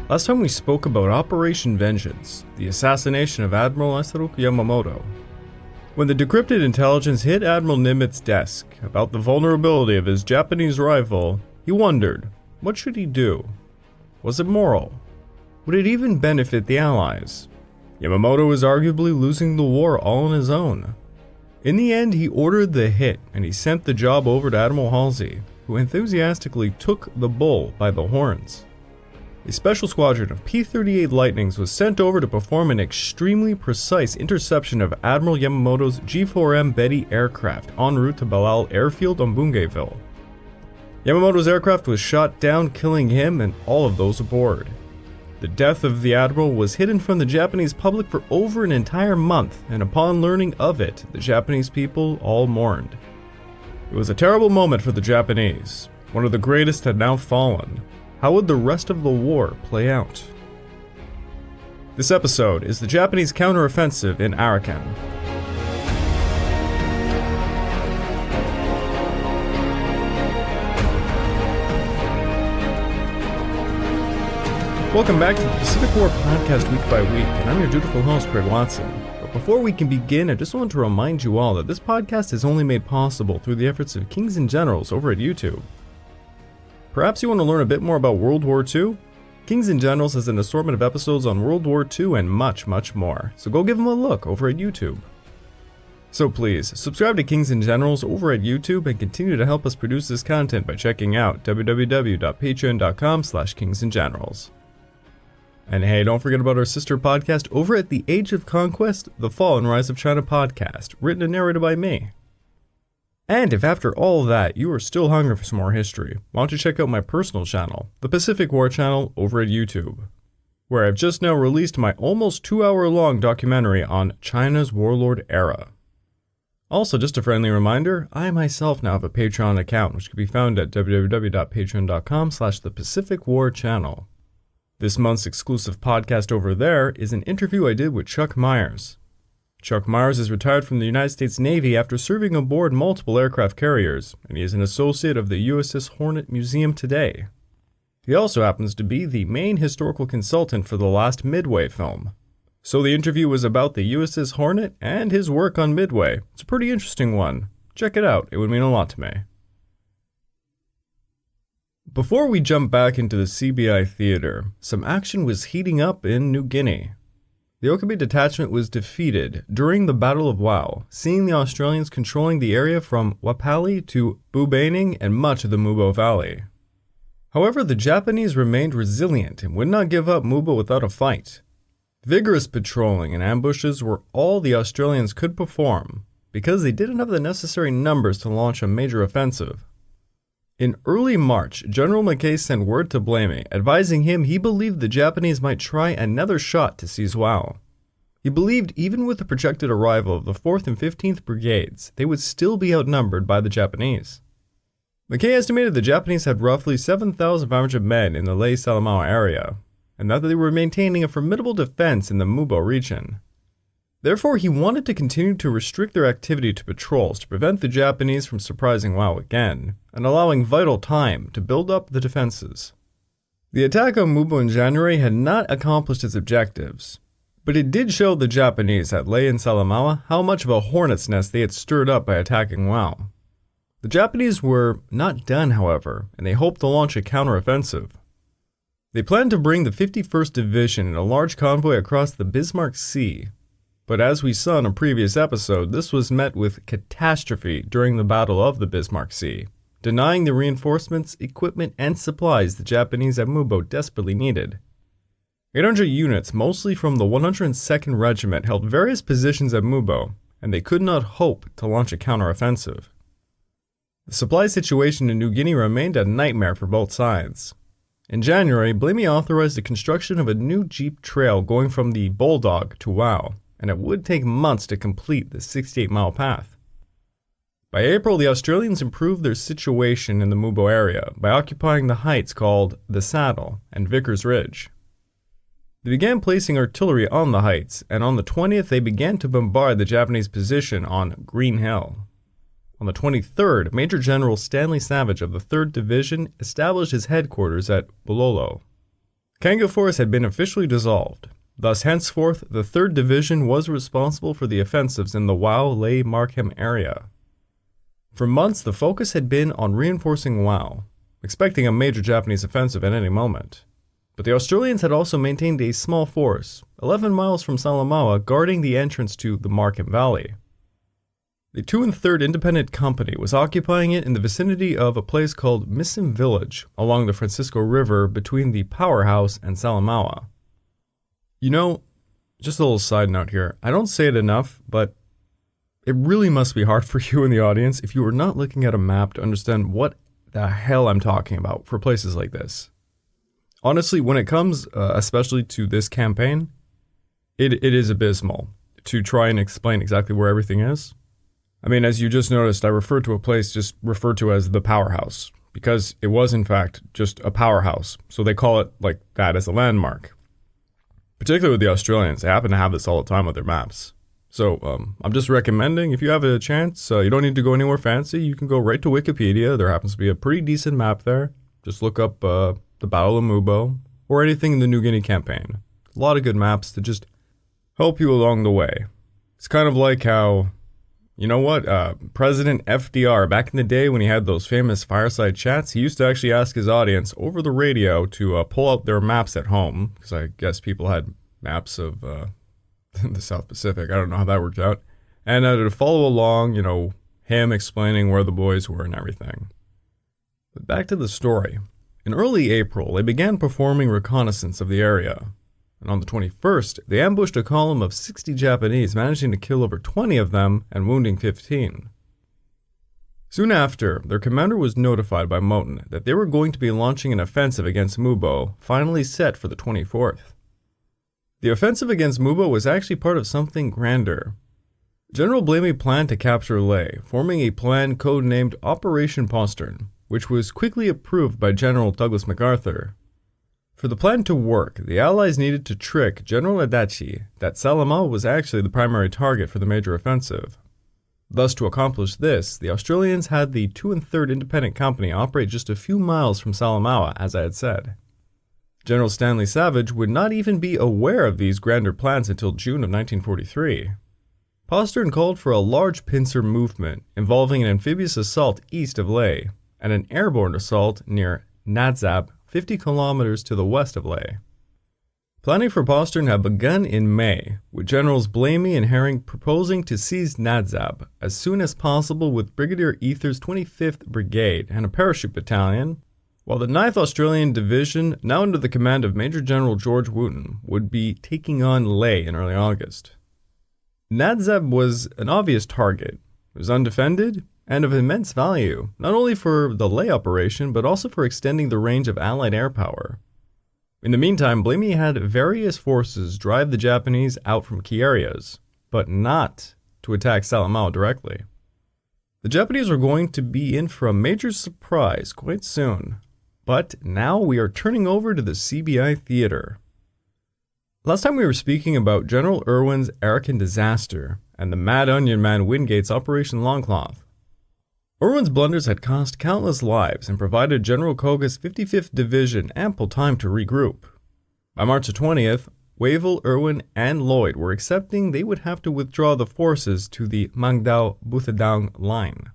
Last time we spoke about Operation Vengeance, the assassination of Admiral Yamamoto. When the decrypted intelligence hit Admiral Nimitz' desk about the vulnerability of his Japanese rival, he wondered, what should he do? Was it moral? Would it even benefit the Allies? Yamamoto was arguably losing the war all on his own. In the end, he ordered the hit and he sent the job over to Admiral Halsey, who enthusiastically took the bull by the horns. A special squadron of P-38 Lightnings was sent over to perform an extremely precise interception of Admiral Yamamoto's G4M Betty aircraft en route to Balal Airfield on Bungayville. Yamamoto's aircraft was shot down, killing him and all of those aboard. The death of the Admiral was hidden from the Japanese public for over an entire month, and upon learning of it, the Japanese people all mourned. It was a terrible moment for the Japanese. One of the greatest had now fallen. How would the rest of the war play out? This episode is the Japanese counteroffensive in Arakan. Welcome back to the Pacific War Podcast week by week, and I'm your dutiful host, Craig Watson. But before we can begin, I just want to remind you all that this podcast is only made possible through the efforts of Kings and Generals over at YouTube. Perhaps you want to learn a bit more about World War II? Kings and Generals has an assortment of episodes on World War II and much, much more, so go give them a look over at YouTube. So please, subscribe to Kings and Generals over at YouTube and continue to help us produce this content by checking out www.patreon.com/kingsandgenerals. And hey, don't forget about our sister podcast over at the Age of Conquest, The Fall and Rise of China podcast, written and narrated by me. And if after all of that you are still hungry for some more history, why don't you check out my personal channel, the Pacific War channel over at YouTube, where I've just now released my almost 2-hour-long documentary on China's warlord era. Also, just a friendly reminder, I myself now have a Patreon account, which can be found at www.patreon.com/thepacificwarchannel. This month's exclusive podcast over there is an interview I did with Chuck Myers. Chuck Myers is retired from the United States Navy after serving aboard multiple aircraft carriers, and he is an associate of the USS Hornet Museum today. He also happens to be the main historical consultant for the last Midway film. So the interview was about the USS Hornet and his work on Midway. It's a pretty interesting one. Check it out, it would mean a lot to me. Before we jump back into the CBI theater, some action was heating up in New Guinea. The Okabe detachment was defeated during the Battle of Wau, seeing the Australians controlling the area from Wapali to Bubaning and much of the Mubo Valley. However, the Japanese remained resilient and would not give up Mubo without a fight. Vigorous patrolling and ambushes were all the Australians could perform, because they didn't have the necessary numbers to launch a major offensive. In early March, General Mackay sent word to Blamey, advising him he believed the Japanese might try another shot to seize Wau. He believed even with the projected arrival of the 4th and 15th Brigades, they would still be outnumbered by the Japanese. Mackay estimated the Japanese had roughly 7,500 men in the Lae Salamau area, and that they were maintaining a formidable defense in the Mubo region. Therefore, he wanted to continue to restrict their activity to patrols to prevent the Japanese from surprising Wau again, and allowing vital time to build up the defenses. The attack on Mubo in January had not accomplished its objectives, but it did show the Japanese at Lae and Salamaua how much of a hornet's nest they had stirred up by attacking Wau. The Japanese were not done, however, and they hoped to launch a counteroffensive. They planned to bring the 51st Division in a large convoy across the Bismarck Sea. But as we saw in a previous episode, this was met with catastrophe during the Battle of the Bismarck Sea, denying the reinforcements, equipment, and supplies the Japanese at Mubo desperately needed. 800 units, mostly from the 102nd Regiment, held various positions at Mubo, and they could not hope to launch a counteroffensive. The supply situation in New Guinea remained a nightmare for both sides. In January, Blamey authorized the construction of a new jeep trail going from the Bulldog to Wau, and it would take months to complete the 68-mile path. By April, the Australians improved their situation in the Mubo area by occupying the heights called the Saddle and Vickers Ridge. They began placing artillery on the heights, and on the 20th they began to bombard the Japanese position on Green Hill. On the 23rd, Major General Stanley Savage of the 3rd Division established his headquarters at Bulolo. Kanga Force had been officially dissolved. Thus, henceforth, the 3rd Division was responsible for the offensives in the Wau-Lei-Markham area. For months, the focus had been on reinforcing Wau, expecting a major Japanese offensive at any moment. But the Australians had also maintained a small force, 11 miles from Salamaua, guarding the entrance to the Markham Valley. The 2 and 3rd Independent Company was occupying it in the vicinity of a place called Missim Village, along the Francisco River between the powerhouse and Salamaua. You know, just a little side note here, I don't say it enough, but it really must be hard for you in the audience if you are not looking at a map to understand what the hell I'm talking about for places like this. Honestly, when it comes especially to this campaign, it is abysmal to try and explain exactly where everything is. I mean, as you just noticed, I referred to a place just referred to as the powerhouse, because it was in fact just a powerhouse, so they call it like that as a landmark. Particularly with the Australians, they happen to have this all the time with their maps. So I'm just recommending, if you have a chance, you don't need to go anywhere fancy, you can go right to Wikipedia. There happens to be a pretty decent map there. Just look up the Battle of Mubo, or anything in the New Guinea campaign. A lot of good maps to just help you along the way. It's kind of like how, you know what, President FDR, back in the day when he had those famous fireside chats, he used to actually ask his audience over the radio to pull out their maps at home, because I guess people had maps of the South Pacific. I don't know how that worked out. And to follow along, you know, him explaining where the boys were and everything. But back to the story. In early April, they began performing reconnaissance of the area. And on the 21st, they ambushed a column of 60 Japanese, managing to kill over 20 of them and wounding 15. Soon after, their commander was notified by Moton that they were going to be launching an offensive against Mubo, finally set for the 24th. The offensive against Mubo was actually part of something grander. General Blamey planned to capture Leh, forming a plan codenamed Operation Postern, which was quickly approved by General Douglas MacArthur. For the plan to work, the Allies needed to trick General Adachi that Salamaua was actually the primary target for the major offensive. Thus, to accomplish this, the Australians had the 2 and 3rd Independent Company operate just a few miles from Salamaua, as I had said. General Stanley Savage would not even be aware of these grander plans until June of 1943. Postern called for a large pincer movement involving an amphibious assault east of Leh, and an airborne assault near Nadzab, 50 kilometers to the west of Leh. Planning for Postern had begun in May, with Generals Blamey and Herring proposing to seize Nadzab as soon as possible with Brigadier Ether's 25th Brigade and a parachute battalion, while the 9th Australian Division, now under the command of Major General George Wooten, would be taking on Leh in early August. Nadzab was an obvious target. It was undefended and of immense value, not only for the Leh operation, but also for extending the range of Allied air power. In the meantime, Blamey had various forces drive the Japanese out from key areas, but not to attack Salamaua directly. The Japanese were going to be in for a major surprise quite soon, but now we are turning over to the CBI theater. Last time we were speaking about General Irwin's Arakan disaster and the Mad Onion Man Wingate's Operation Longcloth. Irwin's blunders had cost countless lives and provided General Koga's 55th Division ample time to regroup. By March 20th, Wavell, Irwin, and Lloyd were accepting they would have to withdraw the forces to the Mangdao-Buthodong line.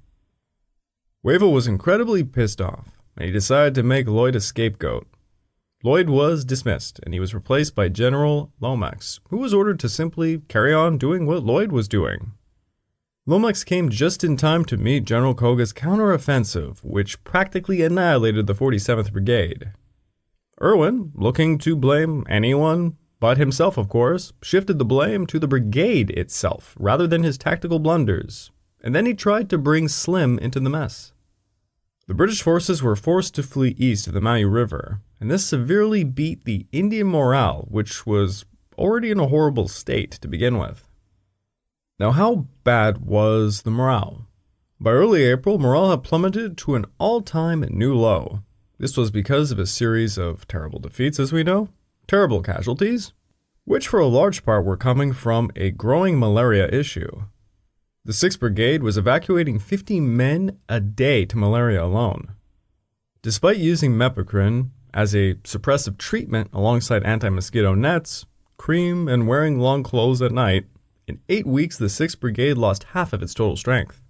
Wavell was incredibly pissed off, and he decided to make Lloyd a scapegoat. Lloyd was dismissed, and he was replaced by General Lomax, who was ordered to simply carry on doing what Lloyd was doing. Lomax came just in time to meet General Koga's counteroffensive, which practically annihilated the 47th Brigade. Irwin, looking to blame anyone but himself of course, shifted the blame to the brigade itself rather than his tactical blunders, and then he tried to bring Slim into the mess. The British forces were forced to flee east of the Maui River, and this severely beat the Indian morale, which was already in a horrible state to begin with. Now, how bad was the morale? By early April, morale had plummeted to an all-time new low. This was because of a series of terrible defeats, as we know, terrible casualties, which for a large part were coming from a growing malaria issue. The 6th Brigade was evacuating 50 men a day to malaria alone. Despite using mepicrin as a suppressive treatment alongside anti-mosquito nets, cream, and wearing long clothes at night, in 8 weeks the 6th Brigade lost half of its total strength.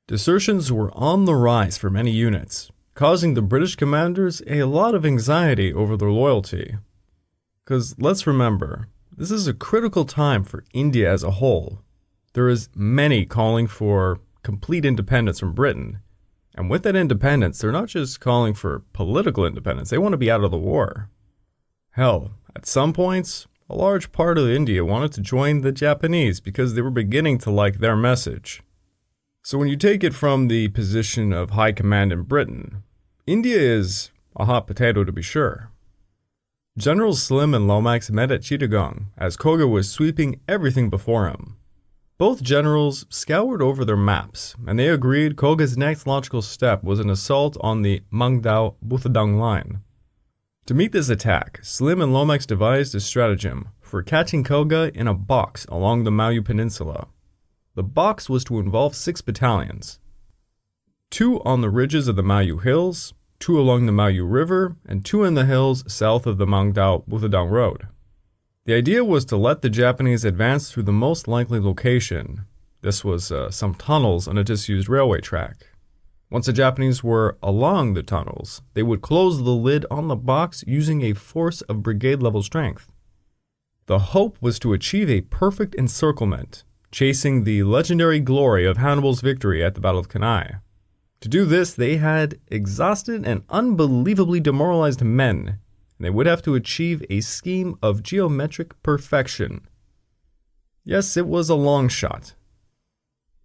Desertions were on the rise for many units, causing the British commanders a lot of anxiety over their loyalty. Because let's remember, this is a critical time for India as a whole. There is many calling for complete independence from Britain. And with that independence, they're not just calling for political independence, they want to be out of the war. Hell, at some points, a large part of India wanted to join the Japanese because they were beginning to like their message. So when you take it from the position of high command in Britain, India is a hot potato to be sure. Generals Slim and Lomax met at Chittagong as Koga was sweeping everything before him. Both generals scoured over their maps, and they agreed Koga's next logical step was an assault on the Mangdao-Buthadang line. To meet this attack, Slim and Lomax devised a stratagem for catching Koga in a box along the Mayu Peninsula. The box was to involve 6 battalions, 2 on the ridges of the Mayu Hills, 2 along the Mayu River, and 2 in the hills south of the Mangdao-Buthadang Road. The idea was to let the Japanese advance through the most likely location. This was some tunnels on a disused railway track. Once the Japanese were along the tunnels, they would close the lid on the box using a force of brigade-level strength. The hope was to achieve a perfect encirclement, chasing the legendary glory of Hannibal's victory at the Battle of Cannae. To do this, they had exhausted and unbelievably demoralized men, and they would have to achieve a scheme of geometric perfection. Yes, it was a long shot.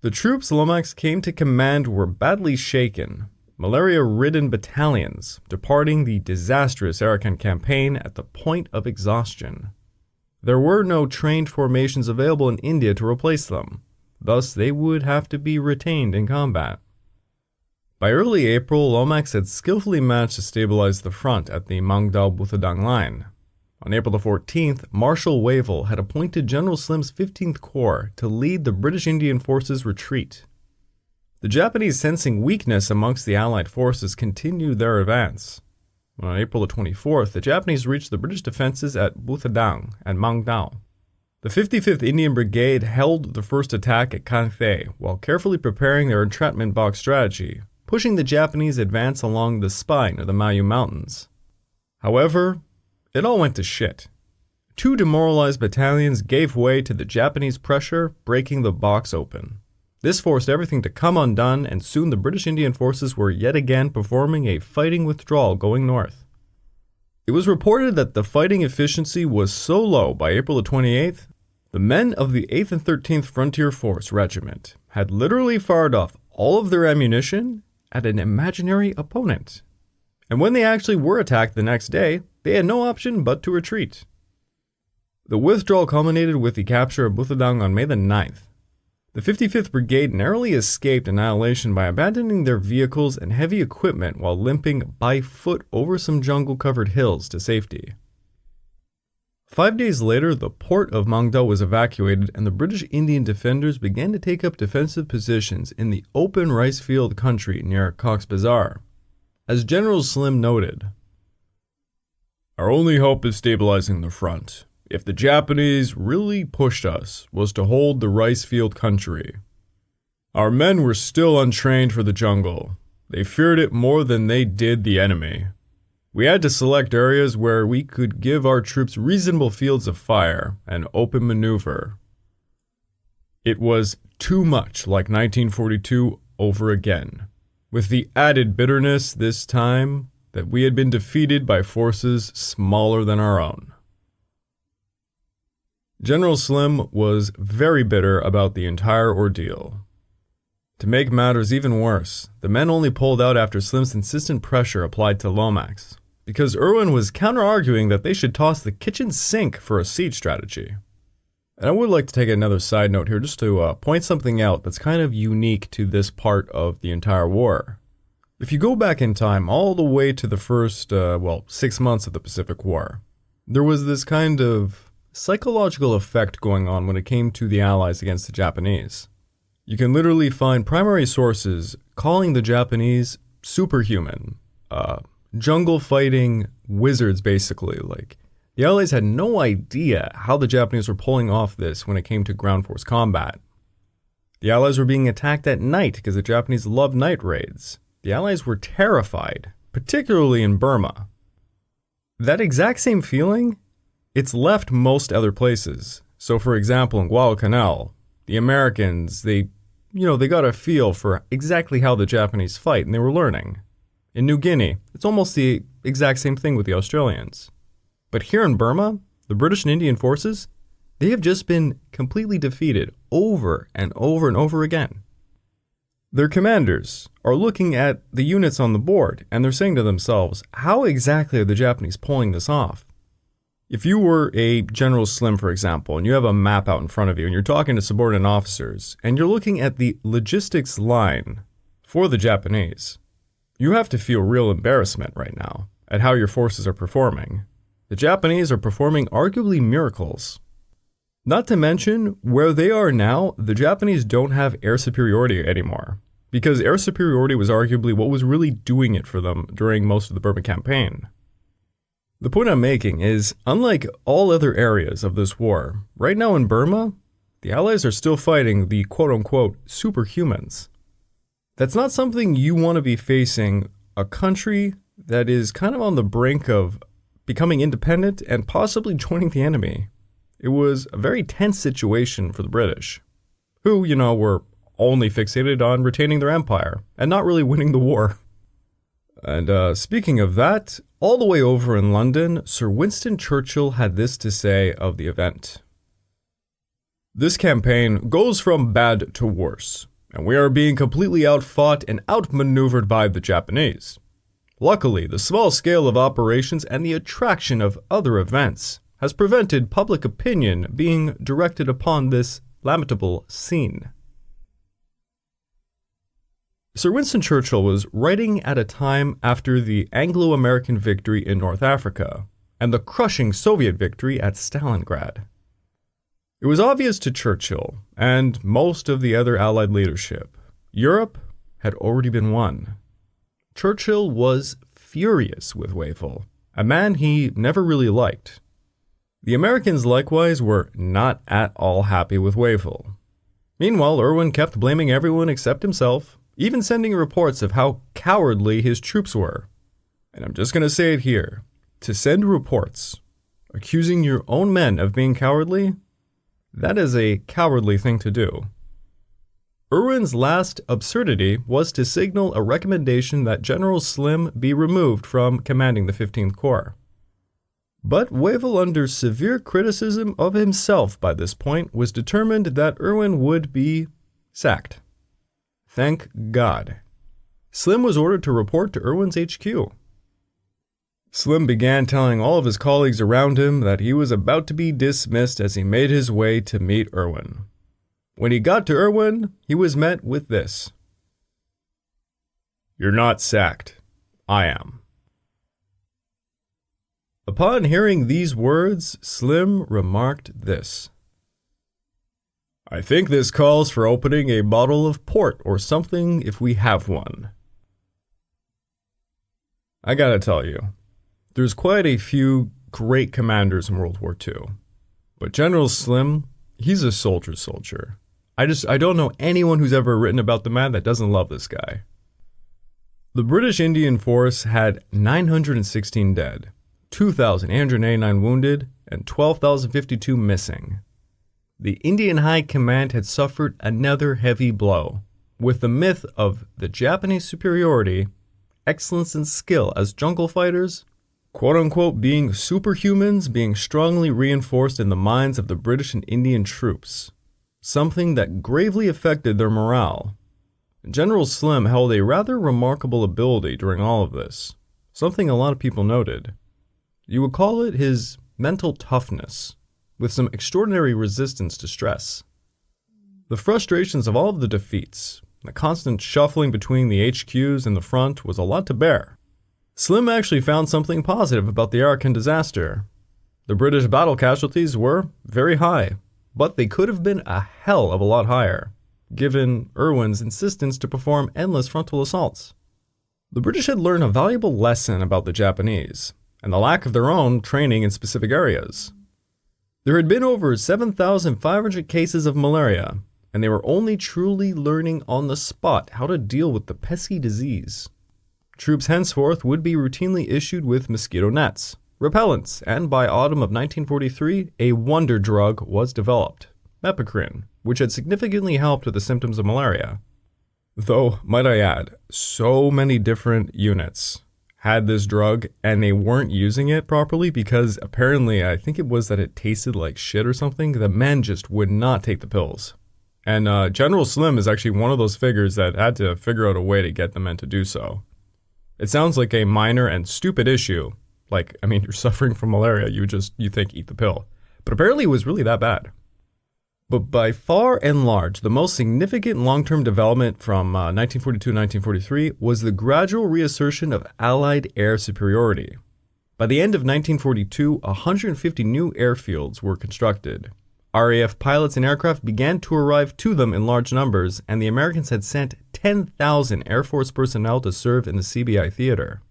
The troops Lomax came to command were badly shaken, malaria-ridden battalions, departing the disastrous Arakan campaign at the point of exhaustion. There were no trained formations available in India to replace them, thus they would have to be retained in combat. By early April, Lomax had skillfully managed to stabilize the front at the Mangdao-Buthadang line. On April the 14th, Marshal Wavell had appointed General Slim's 15th Corps to lead the British Indian forces' retreat. The Japanese, sensing weakness amongst the Allied forces, continued their advance. On April the 24th, the Japanese reached the British defenses at Buthadang and Mangdao. The 55th Indian Brigade held the first attack at Kanthay while carefully preparing their entrapment box strategy, pushing the Japanese advance along the spine of the Mayu Mountains. However, it all went to shit. 2 demoralized battalions gave way to the Japanese pressure, breaking the box open. This forced everything to come undone, and soon the British Indian forces were yet again performing a fighting withdrawal going north. It was reported that the fighting efficiency was so low by April the 28th, the men of the 8th and 13th Frontier Force Regiment had literally fired off all of their ammunition at an imaginary opponent. And when they actually were attacked the next day, they had no option but to retreat. The withdrawal culminated with the capture of Buthadang on May the 9th. The 55th Brigade narrowly escaped annihilation by abandoning their vehicles and heavy equipment while limping by foot over some jungle-covered hills to safety. 5 days later, the port of Mangdao was evacuated and the British Indian defenders began to take up defensive positions in the open rice field country near Cox's Bazar. As General Slim noted, "Our only hope is stabilizing the front. If the Japanese really pushed us, was to hold the rice field country. Our men were still untrained for the jungle. They feared it more than they did the enemy. We had to select areas where we could give our troops reasonable fields of fire and open maneuver. It was too much like 1942 over again, with the added bitterness this time that we had been defeated by forces smaller than our own." General Slim was very bitter about the entire ordeal. To make matters even worse, the men only pulled out after Slim's insistent pressure applied to Lomax, because Irwin was counter-arguing that they should toss the kitchen sink for a siege strategy. And I would like to take another side note here just to point something out that's kind of unique to this part of the entire war. If you go back in time all the way to the first, 6 months of the Pacific War, there was this kind of psychological effect going on when it came to the Allies against the Japanese. You can literally find primary sources calling the Japanese superhuman, jungle fighting wizards, basically. Like, the Allies had no idea how the Japanese were pulling off this when it came to ground force combat. The Allies were being attacked at night because the Japanese loved night raids. The Allies were terrified, particularly in Burma. That exact same feeling, it's left most other places. So for example, in Guadalcanal, the Americans, they got a feel for exactly how the Japanese fight, and they were learning. In New Guinea, it's almost the exact same thing with the Australians. But here in Burma, the British and Indian forces, they have just been completely defeated over and over and over again. Their commanders are looking at the units on the board, and they're saying to themselves, how exactly are the Japanese pulling this off? If you were a General Slim, for example, and you have a map out in front of you, and you're talking to subordinate officers, and you're looking at the logistics line for the Japanese, you have to feel real embarrassment right now at how your forces are performing. The Japanese are performing arguably miracles. Not to mention, where they are now, the Japanese don't have air superiority anymore, because air superiority was arguably what was really doing it for them during most of the Burma campaign. The point I'm making is, unlike all other areas of this war, right now in Burma, the Allies are still fighting the quote-unquote superhumans. That's not something you want to be facing a country that is kind of on the brink of becoming independent and possibly joining the enemy. It was a very tense situation for the British, who, were only fixated on retaining their empire and not really winning the war. And speaking of that, all the way over in London, Sir Winston Churchill had this to say of the event. This campaign goes from bad to worse, and we are being completely outfought and outmaneuvered by the Japanese. Luckily, the small scale of operations and the attraction of other events has prevented public opinion being directed upon this lamentable scene. Sir Winston Churchill was writing at a time after the Anglo-American victory in North Africa and the crushing Soviet victory at Stalingrad. It was obvious to Churchill and most of the other Allied leadership, Europe had already been won. Churchill was furious with Wavell, a man he never really liked. The Americans likewise were not at all happy with Wavell. Meanwhile, Irwin kept blaming everyone except himself, even sending reports of how cowardly his troops were. And I'm just going to say it here. To send reports accusing your own men of being cowardly, that is a cowardly thing to do. Irwin's last absurdity was to signal a recommendation that General Slim be removed from commanding the 15th Corps. But Wavell, under severe criticism of himself by this point, was determined that Irwin would be sacked. Thank God. Slim was ordered to report to Irwin's HQ. Slim began telling all of his colleagues around him that he was about to be dismissed as he made his way to meet Irwin. When he got to Irwin, he was met with this. "You're not sacked. I am." Upon hearing these words, Slim remarked this. "I think this calls for opening a bottle of port or something if we have one." I gotta tell you, there's quite a few great commanders in World War II. But General Slim, he's a soldier. I don't know anyone who's ever written about the man that doesn't love this guy. The British Indian Force had 916 dead, 2,889 wounded, and 12,052 missing. The Indian High Command had suffered another heavy blow, with the myth of the Japanese superiority, excellence and skill as jungle fighters, quote-unquote being superhumans, being strongly reinforced in the minds of the British and Indian troops, something that gravely affected their morale. General Slim held a rather remarkable ability during all of this, something a lot of people noted. You would call it his mental toughness, with some extraordinary resistance to stress. The frustrations of all of the defeats, the constant shuffling between the HQs and the front was a lot to bear. Slim actually found something positive about the Arakan disaster. The British battle casualties were very high, but they could have been a hell of a lot higher, given Irwin's insistence to perform endless frontal assaults. The British had learned a valuable lesson about the Japanese, and the lack of their own training in specific areas. There had been over 7,500 cases of malaria, and they were only truly learning on the spot how to deal with the pesky disease. Troops henceforth would be routinely issued with mosquito nets, repellents, and by autumn of 1943, a wonder drug was developed, mepicrin, which had significantly helped with the symptoms of malaria. Though, might I add, so many different units had this drug and they weren't using it properly because apparently, I think it was that it tasted like shit or something. The men just would not take the pills. And General Slim is actually one of those figures that had to figure out a way to get the men to do so. It sounds like a minor and stupid issue. Like, I mean, you're suffering from malaria, you think eat the pill. But apparently it was really that bad. But by far and large, the most significant long-term development from 1942 to 1943 was the gradual reassertion of Allied air superiority. By the end of 1942, 150 new airfields were constructed. RAF pilots and aircraft began to arrive to them in large numbers, and the Americans had sent 10,000 Air Force personnel to serve in the CBI theater.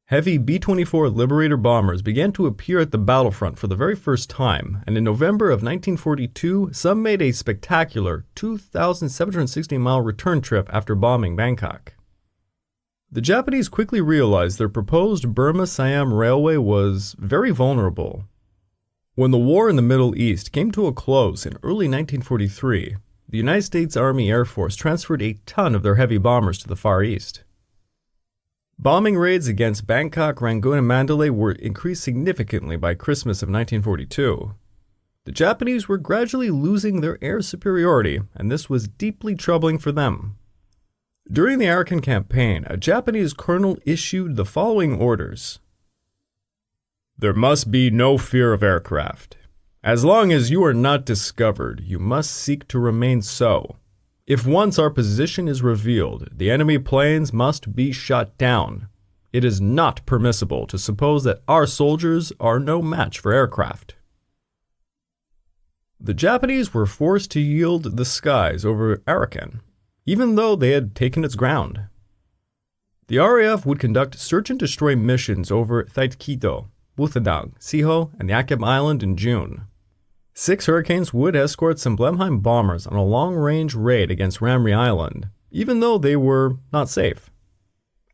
Heavy B-24 Liberator bombers began to appear at the battlefront for the very first time, and in November of 1942, some made a spectacular 2,760-mile return trip after bombing Bangkok. The Japanese quickly realized their proposed Burma-Siam Railway was very vulnerable. When the war in the Middle East came to a close in early 1943, the United States Army Air Force transferred a ton of their heavy bombers to the Far East. Bombing raids against Bangkok, Rangoon, and Mandalay were increased significantly by Christmas of 1942. The Japanese were gradually losing their air superiority, and this was deeply troubling for them. During the Arakan campaign, a Japanese colonel issued the following orders. There must be no fear of aircraft. As long as you are not discovered, you must seek to remain so. If once our position is revealed, the enemy planes must be shot down. It is not permissible to suppose that our soldiers are no match for aircraft. The Japanese were forced to yield the skies over Arakan, even though they had taken its ground. The RAF would conduct search and destroy missions over Thaitkito, Buthandang, Siho, and the Akab Island in June. 6 Hurricanes would escort some Blenheim bombers on a long-range raid against Ramree Island, even though they were not safe.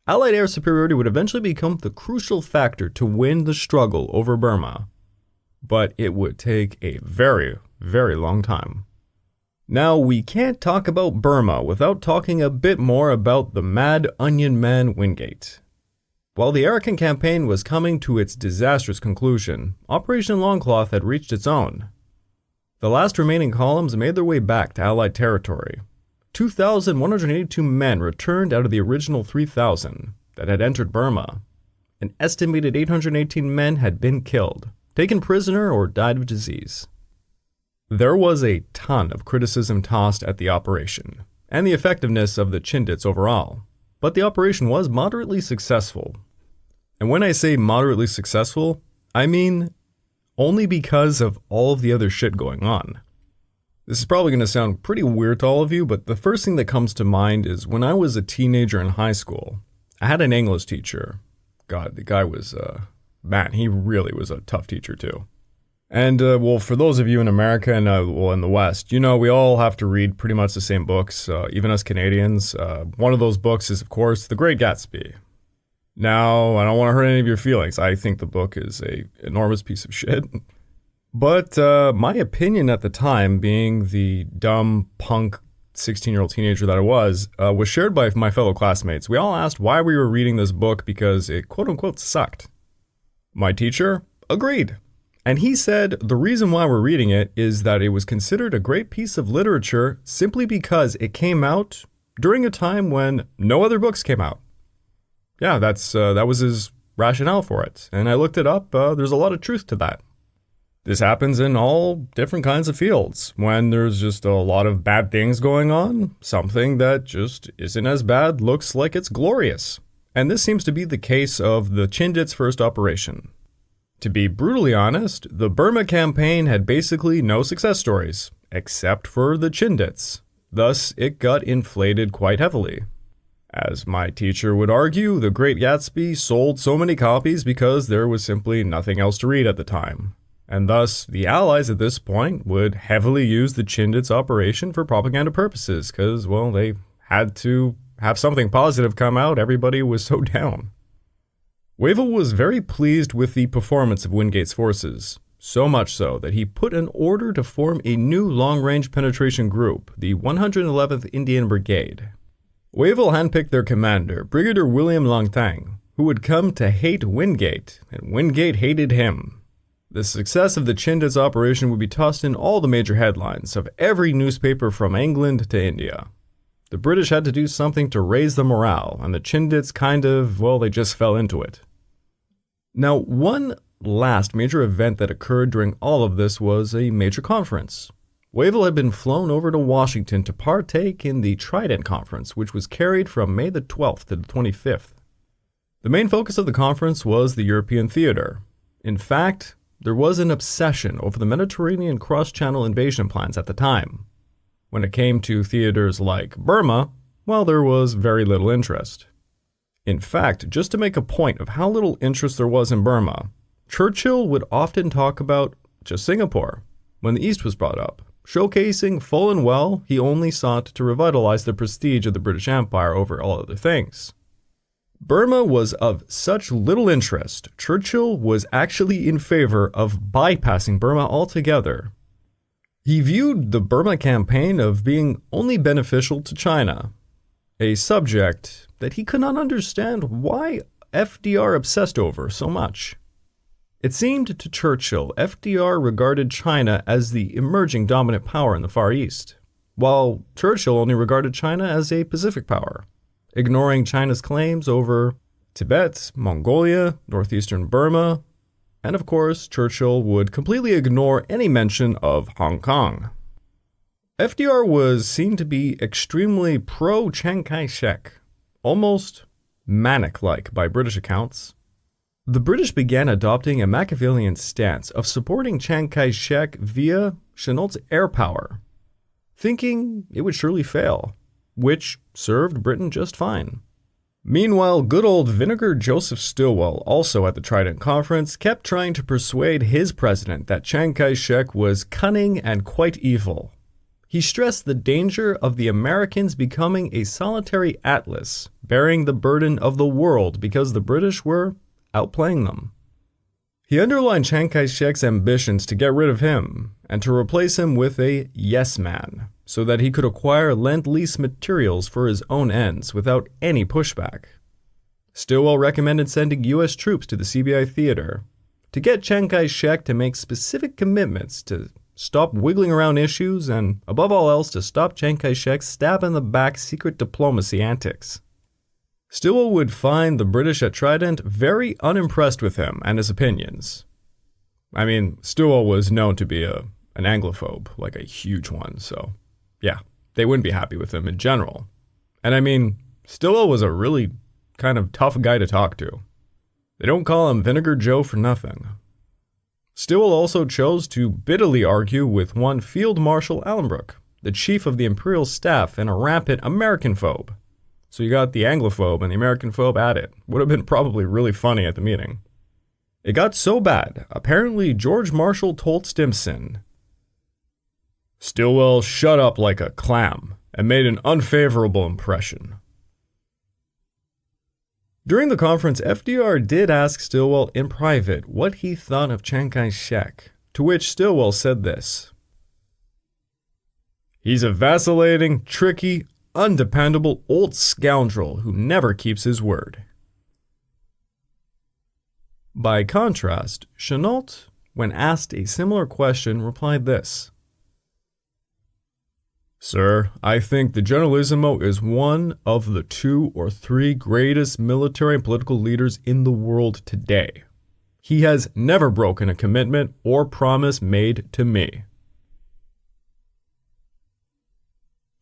Allied air superiority would eventually become the crucial factor to win the struggle over Burma. But it would take a very, very long time. Now, we can't talk about Burma without talking a bit more about the Mad Onion Man Wingate. While the Arakan campaign was coming to its disastrous conclusion, Operation Longcloth had reached its own. The last remaining columns made their way back to Allied territory. 2,182 men returned out of the original 3,000 that had entered Burma. An estimated 818 men had been killed, taken prisoner, or died of disease. There was a ton of criticism tossed at the operation, and the effectiveness of the Chindits overall, but the operation was moderately successful. And when I say moderately successful, I mean only because of all of the other shit going on. This is probably going to sound pretty weird to all of you, but the first thing that comes to mind is when I was a teenager in high school, I had an English teacher. God, the guy was, man, he really was a tough teacher too. And, well, for those of you in America and, in the West, you know, we all have to read pretty much the same books, even as Canadians. One of those books is, of course, The Great Gatsby. Now, I don't want to hurt any of your feelings. I think the book is an enormous piece of shit. But my opinion at the time, being the dumb, punk, 16-year-old teenager that I was shared by my fellow classmates. We all asked why we were reading this book because it quote-unquote sucked. My teacher agreed. And he said the reason why we're reading it is that it was considered a great piece of literature simply because it came out during a time when no other books came out. Yeah, that was his rationale for it. And I looked it up. There's a lot of truth to that. This happens in all different kinds of fields. When there's just a lot of bad things going on, something that just isn't as bad looks like it's glorious. And this seems to be the case of the Chindits' first operation. To be brutally honest, the Burma campaign had basically no success stories, except for the Chindits. Thus, it got inflated quite heavily. As my teacher would argue, The Great Gatsby sold so many copies because there was simply nothing else to read at the time. And thus, the Allies at this point would heavily use the Chindits operation for propaganda purposes because, well, they had to have something positive come out. Everybody was so down. Wavell was very pleased with the performance of Wingate's forces, so much so that he put an order to form a new long-range penetration group, the 111th Indian Brigade. Wavell handpicked their commander, Brigadier William Langtang, who would come to hate Wingate, and Wingate hated him. The success of the Chindits operation would be tossed in all the major headlines of every newspaper from England to India. The British had to do something to raise the morale, and the Chindits they just fell into it. Now, one last major event that occurred during all of this was a major conference. Wavell had been flown over to Washington to partake in the Trident Conference, which was carried from May the 12th to the 25th. The main focus of the conference was the European theater. In fact, there was an obsession over the Mediterranean cross-channel invasion plans at the time. When it came to theaters like Burma, there was very little interest. In fact, just to make a point of how little interest there was in Burma, Churchill would often talk about just Singapore when the East was brought up, showcasing full and well he only sought to revitalize the prestige of the British Empire over all other things. Burma was of such little interest, Churchill was actually in favor of bypassing Burma altogether. He viewed the Burma campaign of being only beneficial to China, a subject that he could not understand why FDR obsessed over so much. It seemed to Churchill FDR regarded China as the emerging dominant power in the Far East, while Churchill only regarded China as a Pacific power, ignoring China's claims over Tibet, Mongolia, northeastern Burma, and of course, Churchill would completely ignore any mention of Hong Kong. FDR was seen to be extremely pro-Chiang Kai-shek, almost manic-like by British accounts. The British began adopting a Machiavellian stance of supporting Chiang Kai-shek via Chennault's air power, thinking it would surely fail, which served Britain just fine. Meanwhile, good old Vinegar Joseph Stilwell, also at the Trident Conference, kept trying to persuade his president that Chiang Kai-shek was cunning and quite evil. He stressed the danger of the Americans becoming a solitary atlas, bearing the burden of the world because the British were outplaying them. He underlined Chiang Kai-shek's ambitions to get rid of him and to replace him with a yes man, so that he could acquire Lend-Lease materials for his own ends without any pushback. Stilwell recommended sending U.S. troops to the CBI theater to get Chiang Kai-shek to make specific commitments to stop wiggling around issues and, above all else, to stop Chiang Kai-shek's stab-in-the-back secret diplomacy antics. Stilwell would find the British at Trident very unimpressed with him and his opinions. Stilwell was known to be an Anglophobe, like a huge one, so yeah, they wouldn't be happy with him in general. And Stilwell was a really kind of tough guy to talk to. They don't call him Vinegar Joe for nothing. Stilwell also chose to bitterly argue with one Field Marshal Allenbrook, the chief of the Imperial Staff and a rampant American-phobe. So you got the Anglophobe and the American-phobe at it. Would have been probably really funny at the meeting. It got so bad, apparently George Marshall told Stimson, "Stilwell shut up like a clam and made an unfavorable impression." During the conference, FDR did ask Stilwell in private what he thought of Chiang Kai-shek, to which Stilwell said this: "He's a vacillating, tricky, undependable old scoundrel who never keeps his word." By contrast, Chennault, when asked a similar question, replied this: "Sir, I think the Generalissimo is one of the 2 or 3 greatest military and political leaders in the world today. He has never broken a commitment or promise made to me."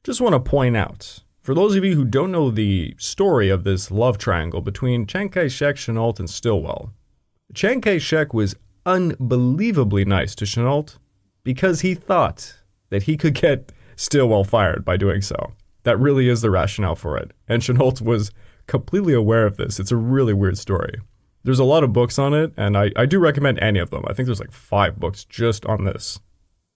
Just want to point out, for those of you who don't know the story of this love triangle between Chiang Kai-shek, Chennault, and Stilwell, Chiang Kai-shek was unbelievably nice to Chennault because he thought that he could get Stilwell fired by doing so. That really is the rationale for it. And Chindt was completely aware of this. It's a really weird story. There's a lot of books on it, and I do recommend any of them. I think there's like 5 books just on this.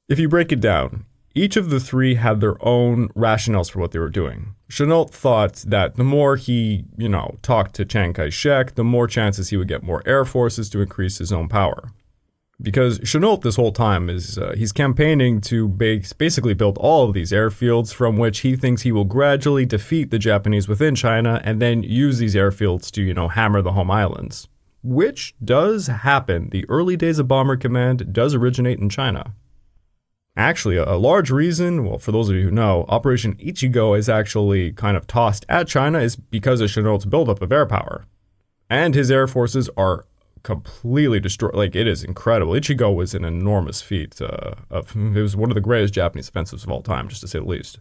If you break it down, each of the 3 had their own rationales for what they were doing. Chindt thought that the more he, talked to Chiang Kai-shek, the more chances he would get more air forces to increase his own power. Because Chindt this whole time he's campaigning to basically build all of these airfields from which he thinks he will gradually defeat the Japanese within China and then use these airfields to, hammer the home islands. Which does happen. The early days of Bomber Command does originate in China. Actually, a large reason, well, for those of you who know, Operation Ichigo is actually kind of tossed at China is because of Chindit's buildup of air power. And his air forces are completely destroyed. Like, it is incredible. Ichigo was an enormous feat. It was one of the greatest Japanese offensives of all time, just to say the least.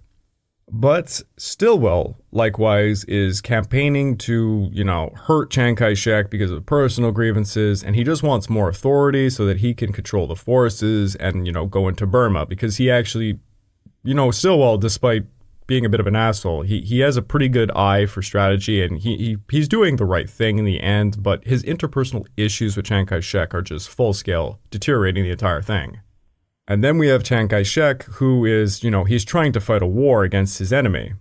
But Stilwell, likewise, is campaigning to, hurt Chiang Kai-shek because of personal grievances, and he just wants more authority so that he can control the forces and, go into Burma, because he actually, Stilwell, despite being a bit of an asshole, he has a pretty good eye for strategy, and he's doing the right thing in the end, but his interpersonal issues with Chiang Kai-shek are just full-scale, deteriorating the entire thing. And then we have Chiang Kai-shek, who is, he's trying to fight a war against his enemy,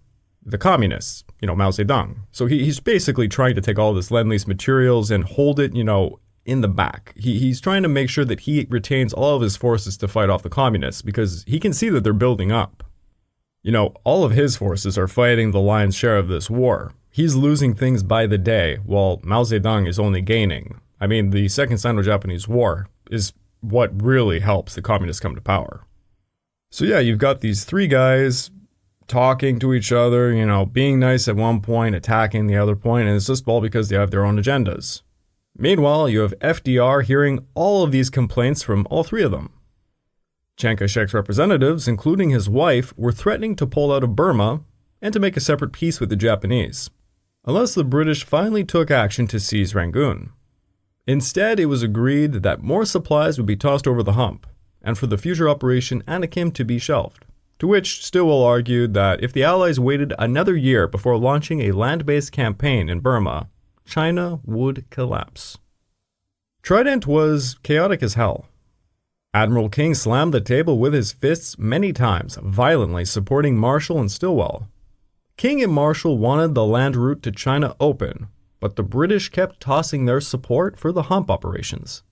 the communists, Mao Zedong. So he's basically trying to take all this Lend-Lease materials and hold it, in the back. He's trying to make sure that he retains all of his forces to fight off the communists, because he can see that they're building up. All of his forces are fighting the lion's share of this war. He's losing things by the day, while Mao Zedong is only gaining. I mean, the Second Sino-Japanese War is what really helps the communists come to power. So yeah, you've got these 3 guys talking to each other, being nice at one point, attacking the other point, and it's just all because they have their own agendas. Meanwhile, you have FDR hearing all of these complaints from all 3 of them. Chiang Kai-shek's representatives, including his wife, were threatening to pull out of Burma and to make a separate peace with the Japanese, unless the British finally took action to seize Rangoon. Instead, it was agreed that more supplies would be tossed over the hump, and for the future Operation Anakim to be shelved, to which Stilwell argued that if the Allies waited another year before launching a land-based campaign in Burma, China would collapse. Trident was chaotic as hell. Admiral King slammed the table with his fists many times, violently supporting Marshall and Stilwell. King and Marshall wanted the land route to China open, but the British kept tossing their support for the hump operations.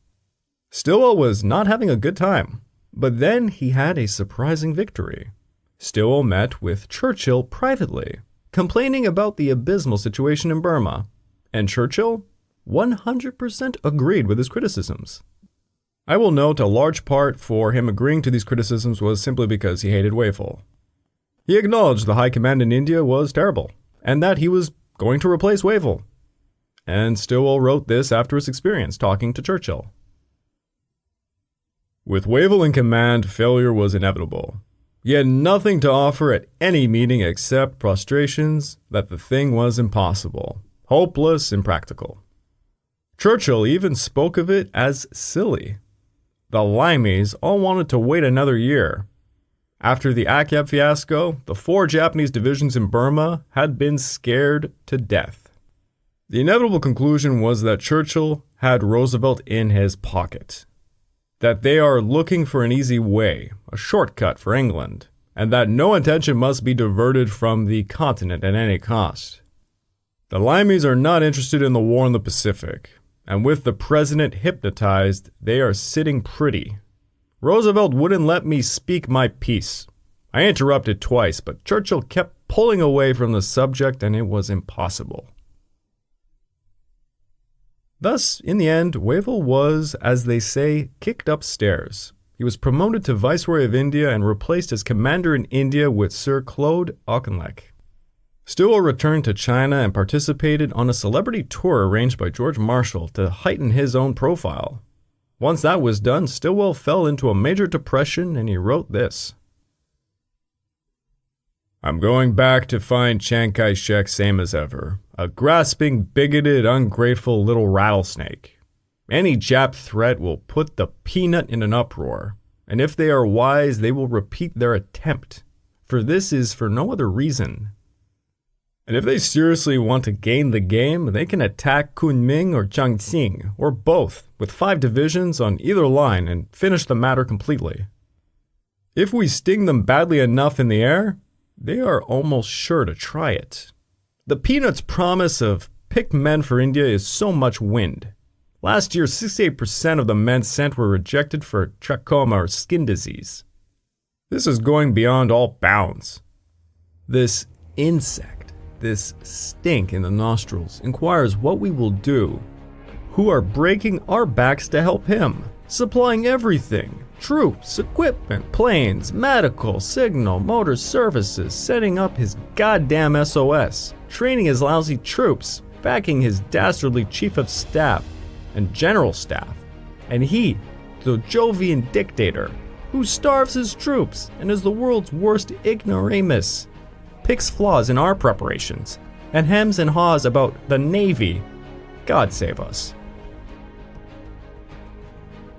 Stilwell was not having a good time, but then he had a surprising victory. Stilwell met with Churchill privately, complaining about the abysmal situation in Burma, and Churchill 100% agreed with his criticisms. I will note a large part for him agreeing to these criticisms was simply because he hated Wavell. He acknowledged the high command in India was terrible, and that he was going to replace Wavell. And Stilwell wrote this after his experience talking to Churchill. With Wavell in command, failure was inevitable. He had nothing to offer at any meeting except prostrations that the thing was impossible, hopeless, impractical. Churchill even spoke of it as silly. The Limeys all wanted to wait another year. After the Akyab fiasco, the 4 Japanese divisions in Burma had been scared to death. The inevitable conclusion was that Churchill had Roosevelt in his pocket, that they are looking for an easy way, a shortcut for England, and that no attention must be diverted from the continent at any cost. The Limeys are not interested in the war in the Pacific, and with the president hypnotized, they are sitting pretty. Roosevelt wouldn't let me speak my piece. I interrupted twice, but Churchill kept pulling away from the subject, and it was impossible. Thus, in the end, Wavell was, as they say, kicked upstairs. He was promoted to Viceroy of India and replaced as commander in India with Sir Claude Auchinleck. Stilwell returned to China and participated on a celebrity tour arranged by George Marshall to heighten his own profile. Once that was done, Stilwell fell into a major depression and he wrote this. I'm going back to find Chiang Kai-shek same as ever. A grasping, bigoted, ungrateful little rattlesnake. Any Jap threat will put the peanut in an uproar, and if they are wise, they will repeat their attempt. For this is for no other reason And if they seriously want to gain the game, they can attack Kunming or Changqing, or both, with 5 divisions on either line and finish the matter completely. If we sting them badly enough in the air, they are almost sure to try it. The Peanuts' promise of picked men for India is so much wind. Last year, 68% of the men sent were rejected for trachoma or skin disease. This is going beyond all bounds. This insect, this stink in the nostrils, inquires what we will do, who are breaking our backs to help him, supplying everything, troops, equipment, planes, medical, signal, motor services, setting up his goddamn SOS, training his lousy troops, backing his dastardly chief of staff and general staff, and he, the Jovian dictator, who starves his troops and is the world's worst ignoramus, picks flaws in our preparations, and hems and haws about the Navy. God save us.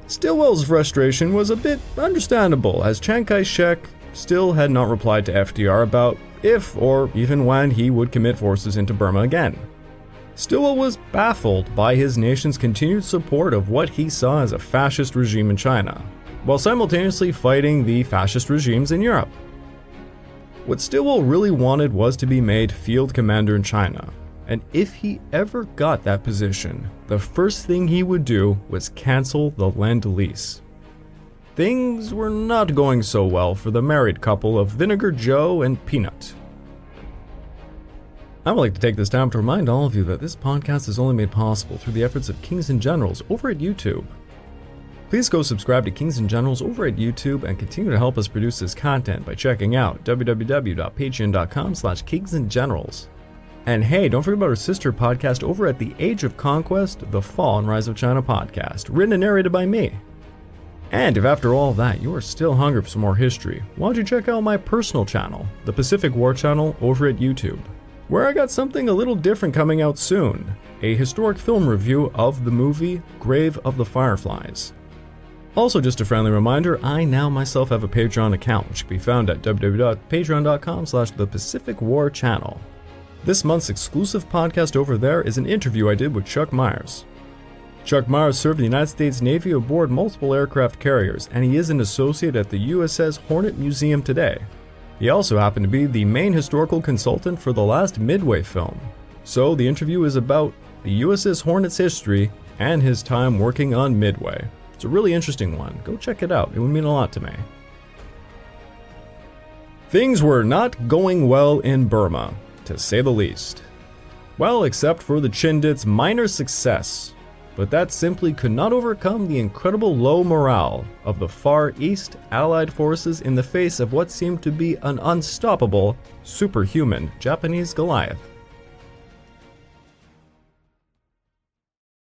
Stilwell's frustration was a bit understandable, as Chiang Kai-shek still had not replied to FDR about if or even when he would commit forces into Burma again. Stilwell was baffled by his nation's continued support of what he saw as a fascist regime in China, while simultaneously fighting the fascist regimes in Europe. What Stilwell really wanted was to be made field commander in China, and if he ever got that position, the first thing he would do was cancel the Lend-Lease. Things were not going so well for the married couple of Vinegar Joe and Peanut. I would like to take this time to remind all of you that this podcast is only made possible through the efforts of Kings and Generals over at YouTube. Please go subscribe to Kings and Generals over at YouTube and continue to help us produce this content by checking out www.patreon.com/kingsandgenerals. And hey, don't forget about our sister podcast over at the Age of Conquest, The Fall and Rise of China podcast, written and narrated by me. And if after all that you are still hungry for some more history, why don't you check out my personal channel, the Pacific War channel over at YouTube, where I got something a little different coming out soon, a historic film review of the movie Grave of the Fireflies. Also, just a friendly reminder, I now myself have a Patreon account, which can be found at www.patreon.com/thepacificwarchannel. This month's exclusive podcast over there is an interview I did with Chuck Myers. Chuck Myers served in the United States Navy aboard multiple aircraft carriers, and he is an associate at the USS Hornet Museum today. He also happened to be the main historical consultant for the last Midway film. So the interview is about the USS Hornet's history and his time working on Midway. It's a really interesting one. Go check it out. It would mean a lot to me. Things were not going well in Burma, to say the least. Well, except for the Chindits' minor success, but that simply could not overcome the incredible low morale of the Far East Allied forces in the face of what seemed to be an unstoppable, superhuman Japanese Goliath.